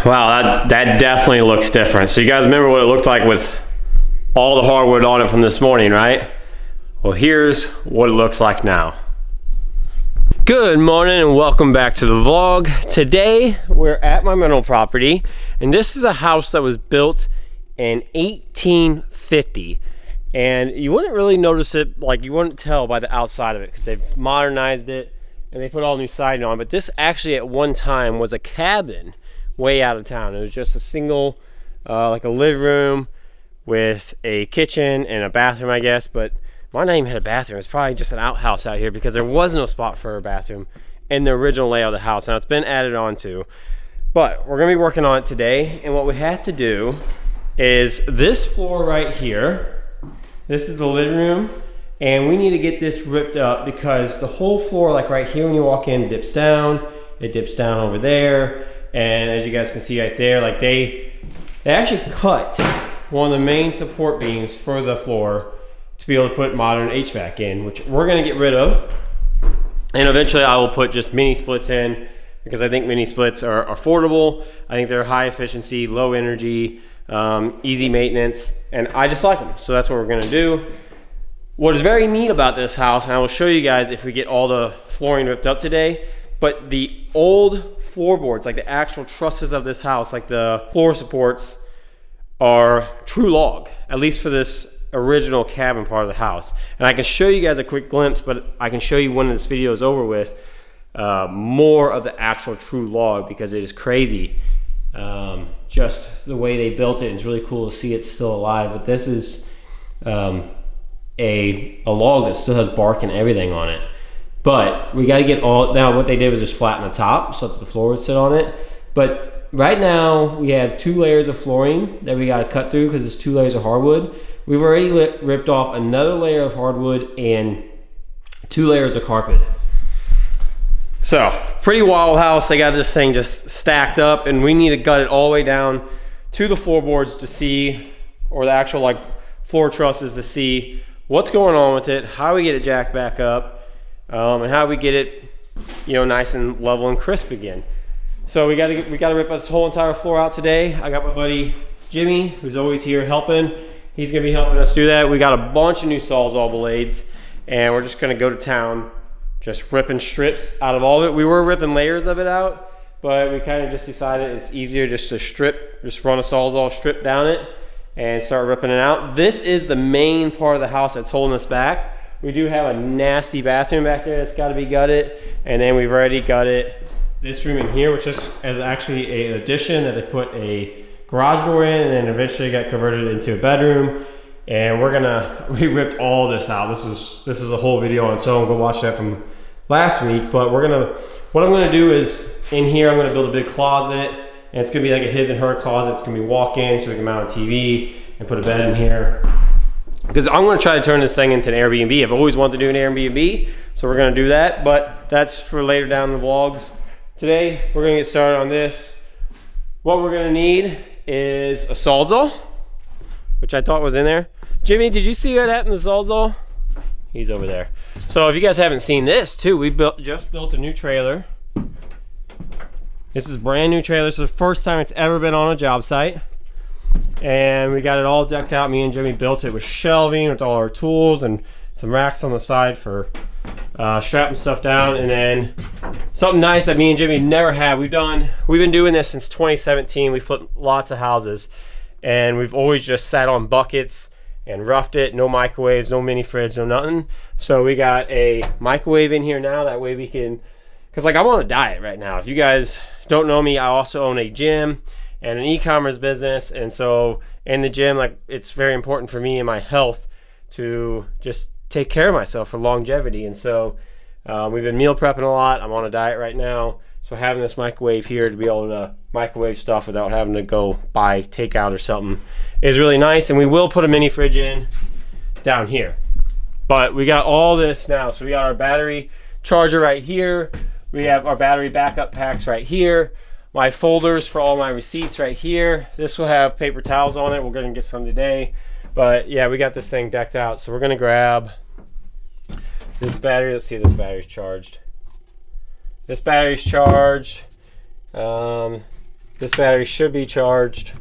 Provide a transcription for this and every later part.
Wow, that definitely looks different. So you guys remember what it looked like with all the hardwood on it from this morning, right? Well, here's what it looks like now. Good morning and welcome back to the vlog. Today we're at my rental property, and this is a house that was built in 1850. And you wouldn't really notice it, like you wouldn't tell by the outside of it because they've modernized it and they put all new siding on. But this actually at one time was a cabin way out of town. It was just a single, like a living room with a kitchen and a bathroom, I guess. But mine not even had a bathroom. It's probably just an outhouse out here because there was no spot for a bathroom in the original layout of the house. Now it's been added on to. But we're gonna be working on it today. And what we had to do is this floor right here. This is the living room. And we need to get this ripped up because the whole floor, like right here when you walk in, dips down. It dips down over there. And as you guys can see right there, like they actually cut one of the main support beams for the floor to be able to put modern HVAC in, which we're gonna get rid of. And eventually I will put just mini splits in because I think mini splits are affordable. I think they're high efficiency, low energy, easy maintenance, and I just like them. So that's what we're gonna do. What is very neat about this house, and I will show you guys if we get all the flooring ripped up today, but the old floorboards, like the actual trusses of this house, like the floor supports, are true log, at least for this original cabin part of the house. And I can show you guys a quick glimpse, but I can show you when this video is over with more of the actual true log because it is crazy. Just the way they built it, it's really cool to see it still alive. But this is a log that still has bark and everything on it. But we got to get all, now what they did was just flatten the top so that the floor would sit on it. But right now we have 2 layers of flooring that we got to cut through because it's 2 layers of hardwood. We've already ripped off another layer of hardwood and 2 layers of carpet. So pretty wild house. They got this thing just stacked up and we need to gut it all the way down to the floorboards to see, or the actual like floor trusses to see what's going on with it, how we get it jacked back up, and how we get it, you know, nice and level and crisp again. So we gotta rip this whole entire floor out today. I got my buddy Jimmy, who's always here helping. He's gonna be helping us do that. We got a bunch of new sawzall blades, and we're just gonna go to town, just ripping strips out of all of it. We were ripping layers of it out, but we kind of just decided it's easier just to strip, just run a sawzall strip down it and start ripping it out. This is the main part of the house that's holding us back. We do have a nasty bathroom back there that's got to be gutted, and then we've already gutted this room in here, which is actually an addition that they put a garage door in, and then eventually got converted into a bedroom. And we ripped all this out. This is a whole video on its own. Go watch that from last week. But what I'm gonna do is in here I'm gonna build a big closet, and it's gonna be like a his and her closet. It's gonna be walk-in so we can mount a TV and put a bed in here. Because I'm gonna try to turn this thing into an Airbnb. I've always wanted to do an Airbnb, so we're gonna do that, but that's for later down in the vlogs. Today, we're gonna get started on this. What we're gonna need is a sawzall, which I thought was in there. Jimmy, did you see what happened to the sawzall? He's over there. So if you guys haven't seen this too, we just built a new trailer. This is a brand new trailer. It's the first time it's ever been on a job site. And we got it all decked out. Me and Jimmy built it with shelving with all our tools and some racks on the side for strapping stuff down. And then something nice that me and Jimmy never had. We've been doing this since 2017. We flipped lots of houses, and we've always just sat on buckets and roughed it. No microwaves, no mini fridge, no nothing. So we got a microwave in here now. That way we can, because like I'm on a diet right now. If you guys don't know me, I also own a gym and an e-commerce business, and so in the gym, like, it's very important for me and my health to just take care of myself for longevity. And so we've been meal prepping a lot. I'm on a diet right now, so having this microwave here to be able to microwave stuff without having to go buy takeout or something is really nice. And we will put a mini fridge in down here, but we got all this now. So we got our battery charger right here, we have our battery backup packs right here, my folders for all my receipts right here. This will have paper towels on it. We're gonna get some today, but yeah, we got this thing decked out. So we're gonna grab this battery. Let's see if this battery's charged. This battery's charged. This battery should be charged.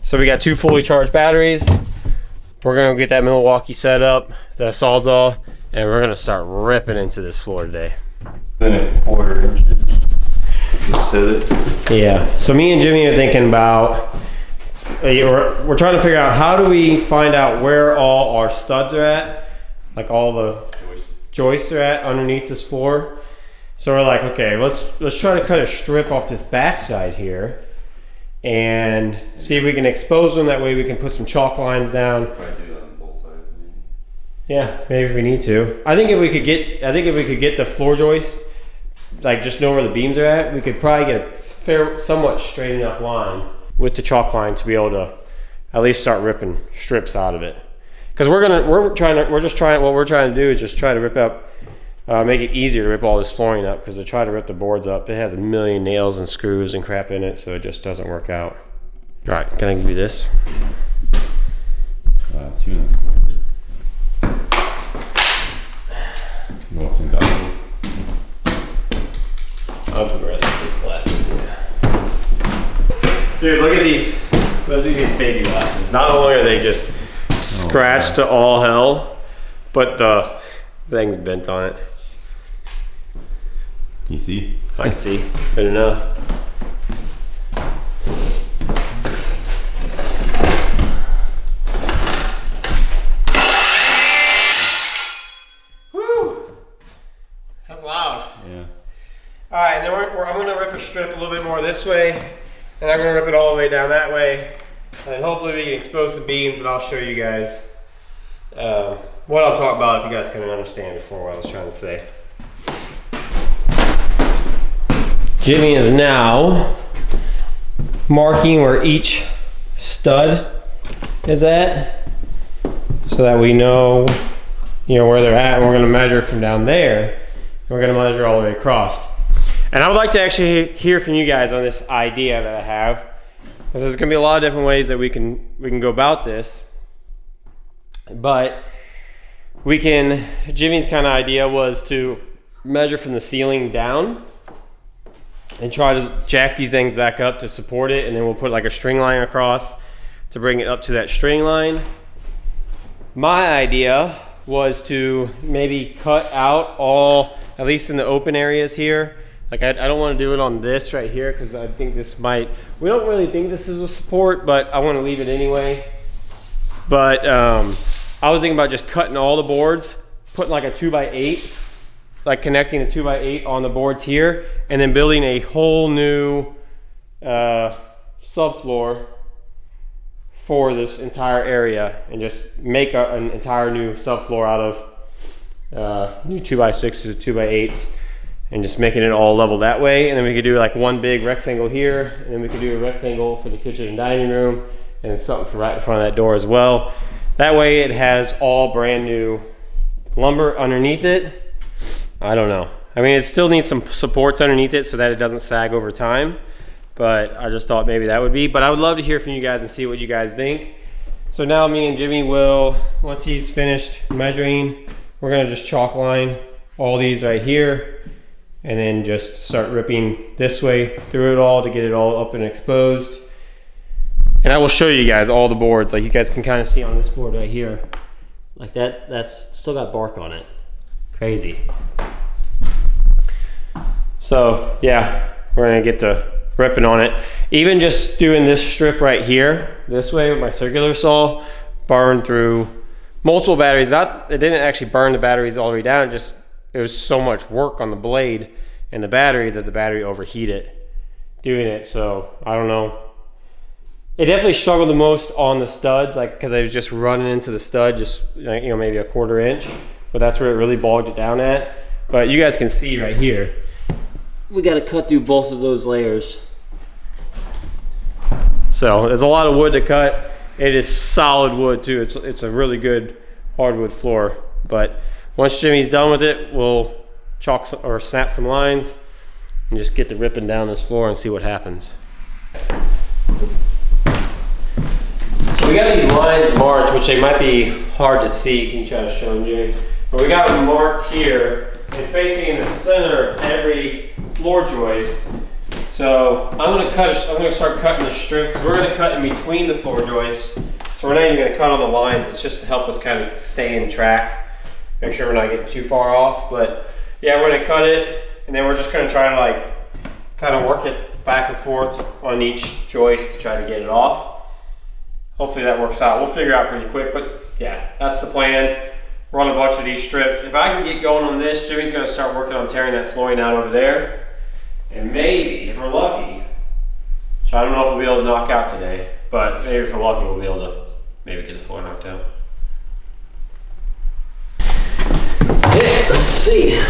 So we got 2 fully charged batteries. We're gonna get that Milwaukee set up, the sawzall, and we're gonna start ripping into this floor today. 1/4 inches. Just set it. Yeah. So me and Jimmy are thinking about. We're trying to figure out how do we find out where all our studs are at, like all the joists are at underneath this floor. So we're like, okay, let's try to cut a strip off this backside here and see if we can expose them. That way we can put some chalk lines down. Probably do that on both sides, maybe. Yeah, maybe if we need to. I think if we could get the floor joists, like just know where the beams are at, we could probably get a somewhat straight enough line with the chalk line to be able to at least start ripping strips out of it. Because what we're trying to do is just try to rip up, make it easier to rip all this flooring up, because to try to rip the boards up, it has a million nails and screws and crap in it, so it just doesn't work out. All right, can I give you this? 2 1/4. You want some goggles? I'll put the rest of these glasses in. Dude, look at these. Look at these safety glasses. Not only are they just scratched to all hell, but the thing's bent on it. You see? I can see. Good enough. Woo! That's loud. Yeah. All right, and then I'm gonna rip a strip a little bit more this way, and I'm gonna rip it all the way down that way, and then hopefully we can expose the beams, and I'll show you guys what I'm talking about, if you guys can understand before what I was trying to say. Jimmy is now marking where each stud is at, so that we know, where they're at, and we're gonna measure from down there, and we're gonna measure all the way across. And I would like to actually hear from you guys on this idea that I have, because there's gonna be a lot of different ways that we can go about this. But Jimmy's kind of idea was to measure from the ceiling down and try to jack these things back up to support it, and then we'll put like a string line across to bring it up to that string line. My idea was to maybe cut out all, at least in the open areas here. Like I don't want to do it on this right here, because I think we don't really think this is a support, but I want to leave it anyway. But I was thinking about just cutting all the boards, putting like a 2x8, like connecting a 2x8 on the boards here, and then building a whole new subfloor for this entire area, and just make an entire new subfloor out of new 2x6s or 2x8s, and just making it all level that way. And then we could do like one big rectangle here, and then we could do a rectangle for the kitchen and dining room, and something for right in front of that door as well. That way it has all brand new lumber underneath it. I don't know. I mean, it still needs some supports underneath it so that it doesn't sag over time, but I just thought maybe that would be. But I would love to hear from you guys and see what you guys think. So now me and Jimmy will, once he's finished measuring, we're gonna just chalk line all these right here, and then just start ripping this way through it all to get it all up and exposed. And I will show you guys all the boards, like you guys can kind of see on this board right here. Like that's still got bark on it. Crazy. So yeah, we're gonna get to ripping on it. Even just doing this strip right here, this way with my circular saw, burned through multiple batteries. It didn't actually burn the batteries all the way down, it was so much work on the blade and the battery that the battery overheated doing it. So I don't know. It definitely struggled the most on the studs, like because I was just running into the stud, just maybe a 1/4 inch, but that's where it really bogged it down at. But you guys can see right here, we got to cut through both of those layers. So there's a lot of wood to cut. It is solid wood too. It's a really good hardwood floor. But once Jimmy's done with it, we'll chalk or snap some lines and just get to ripping down this floor and see what happens. So we got these lines marked, which they might be hard to see. Can you try to show them, Jimmy? But we got them marked here. It's basically in the center of every floor joist. So So I'm gonna start cutting the strip because we're gonna cut in between the floor joists. So we're not even gonna cut on the lines. It's just to help us kind of stay in track. Make sure we're not getting too far off. But yeah, we're gonna cut it and then we're just gonna try to like kind of work it back and forth on each joist to try to get it off. Hopefully that works out. We'll figure it out pretty quick, but yeah, that's the plan. Run a bunch of these strips. If I can get going on this, Jimmy's gonna start working on tearing that flooring out over there. And maybe, if we're lucky, which I don't know if we'll be able to knock out today, but maybe if we're lucky, we'll be able to maybe get the floor knocked out. Okay, let's see.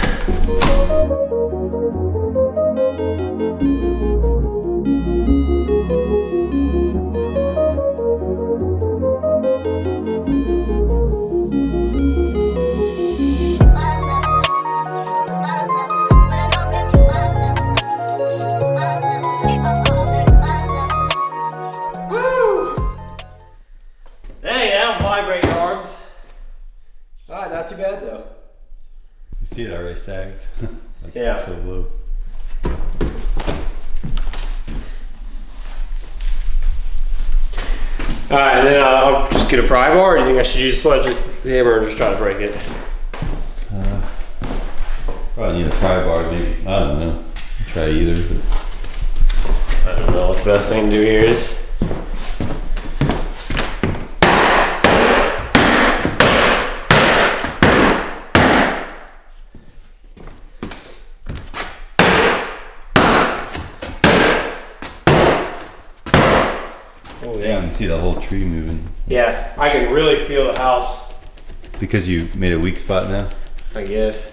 Not too bad though. You see it already sagged. Yeah. So low. Alright, and then I'll just get a pry bar, or do you think I should use a sledge hammer and just try to break it? Probably need a pry bar maybe. I don't know. Try either. But I don't know what the best thing to do here is. Oh yeah, you can see the whole tree moving. Yeah, I can really feel the house. Because you made a weak spot now? I guess.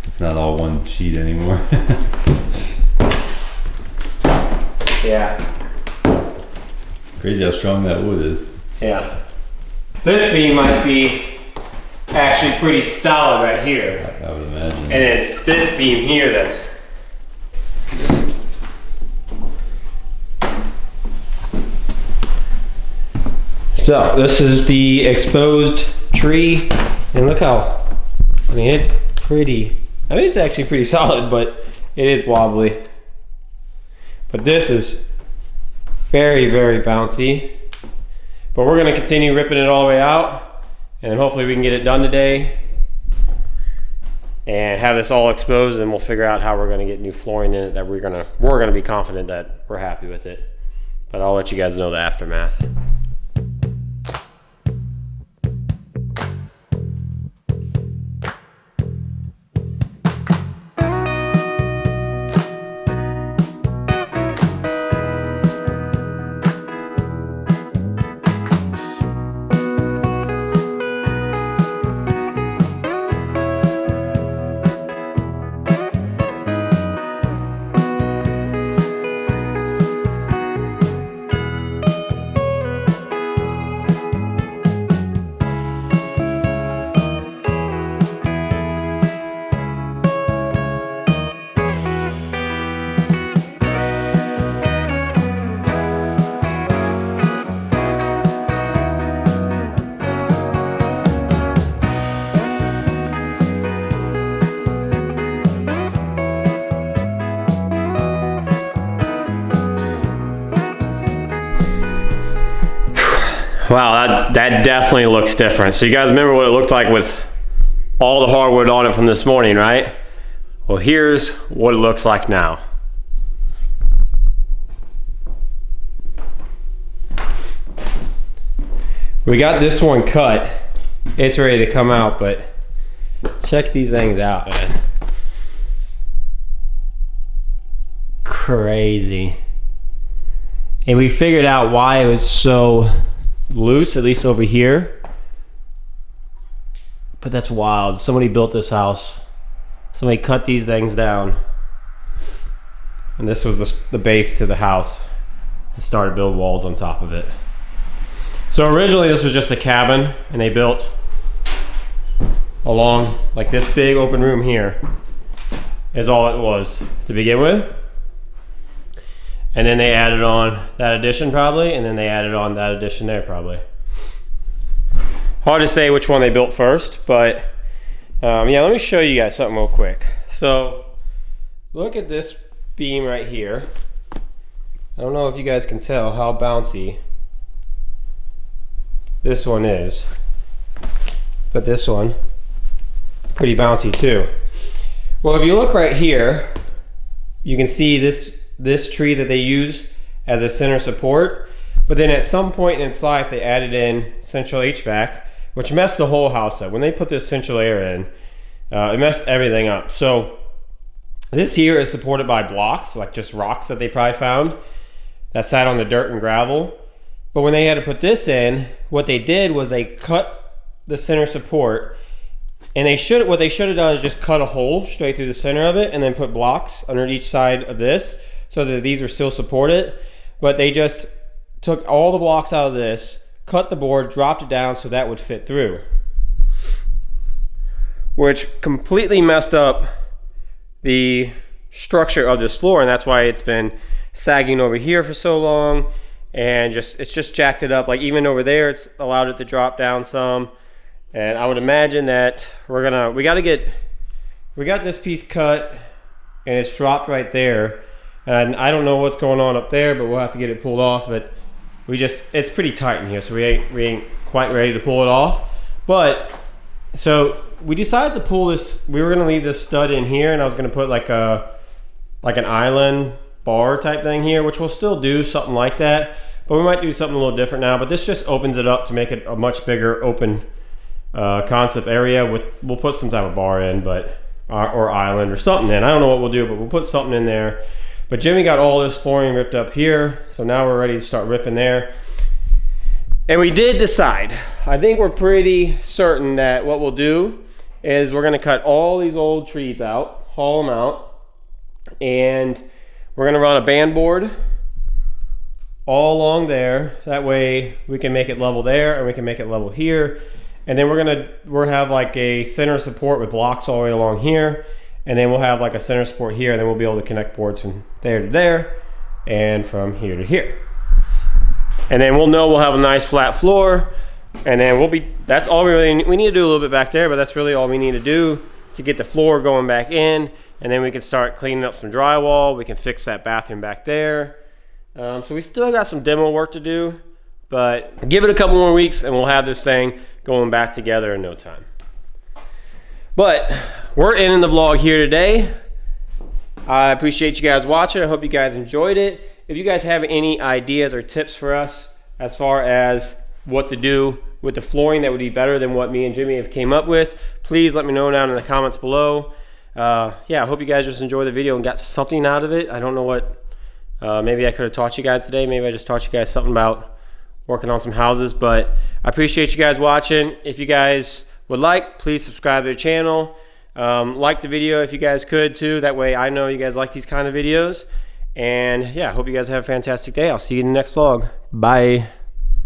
It's not all one sheet anymore. Yeah. Crazy how strong that wood is. Yeah. This beam might be actually pretty solid right here. I would imagine. And it's this beam here that's... So this is the exposed tree, and look how, I mean, it's pretty, I mean, it's actually pretty solid, but it is wobbly. But this is very, very bouncy. But we're gonna continue ripping it all the way out, and then hopefully we can get it done today and have this all exposed, and we'll figure out how we're gonna get new flooring in it that we're gonna be confident that we're happy with it. But I'll let you guys know the aftermath. Wow, that definitely looks different. So you guys remember what it looked like with all the hardwood on it from this morning, right? Well, here's what it looks like now. We got this one cut. It's ready to come out, but check these things out, man. Crazy. And we figured out why it was so loose, at least over here. But that's wild. Somebody built this house. Somebody cut these things down. And this was the base to the house. And started building walls on top of it. So originally this was just a cabin, and they built along like this big open room here is all it was to begin with. And then they added on that addition probably, and then they added on that addition there probably. Hard to say which one they built first, but yeah, let me show you guys something real quick. So look at this beam right here. I don't know if you guys can tell how bouncy this one is, but this one, pretty bouncy too. Well, if you look right here, you can see this tree that they use as a center support, but then at some point in its life they added in central HVAC, which messed the whole house up. When they put this central air in, it messed everything up. So this here is supported by blocks, like just rocks that they probably found that sat on the dirt and gravel. But when they had to put this in, what they did was they cut the center support, and what they should have done is just cut a hole straight through the center of it and then put blocks under each side of this so that these are still supported. But they just took all the blocks out of this, cut the board, dropped it down so that would fit through, which completely messed up the structure of this floor, and that's why it's been sagging over here for so long, and it's just jacked it up. Like even over there, it's allowed it to drop down some. And I would imagine that we got this piece cut and it's dropped right there, and I don't know what's going on up there, but we'll have to get it pulled off. But it's pretty tight in here, so we ain't quite ready to pull it off. But so we decided to pull this. We were gonna leave this stud in here, and I was gonna put like an island bar type thing here, which we'll still do something like that, but we might do something a little different now. But this just opens it up to make it a much bigger open concept area. We'll put some type of bar in, but or island or something in. I don't know what we'll do, but we'll put something in there. But Jimmy got all this flooring ripped up here, so now we're ready to start ripping there. And we did decide, I think we're pretty certain that what we'll do is we're gonna cut all these old trees out, haul them out, and we're gonna run a band board all along there. That way we can make it level there, and we can make it level here. And then we'll have like a center support with blocks all the way along here, and then we'll have like a center support here, and then we'll be able to connect boards from there to there and from here to here. And then we'll have a nice flat floor, and then that's all we need to do a little bit back there, but that's really all we need to do to get the floor going back in. And then we can start cleaning up some drywall. We can fix that bathroom back there. So we still got some demo work to do, but give it a couple more weeks and we'll have this thing going back together in no time. But we're ending the vlog here today. I appreciate you guys watching. I hope you guys enjoyed it. If you guys have any ideas or tips for us as far as what to do with the flooring that would be better than what me and Jimmy have came up with, please let me know down in the comments below. Yeah, I hope you guys just enjoyed the video and got something out of it. I don't know what, maybe I could have taught you guys today. Maybe I just taught you guys something about working on some houses, but I appreciate you guys watching. If you guys would like, please subscribe to the channel. Like the video if you guys could too. That way I know you guys like these kind of videos. And yeah, I hope you guys have a fantastic day. I'll see you in the next vlog. Bye.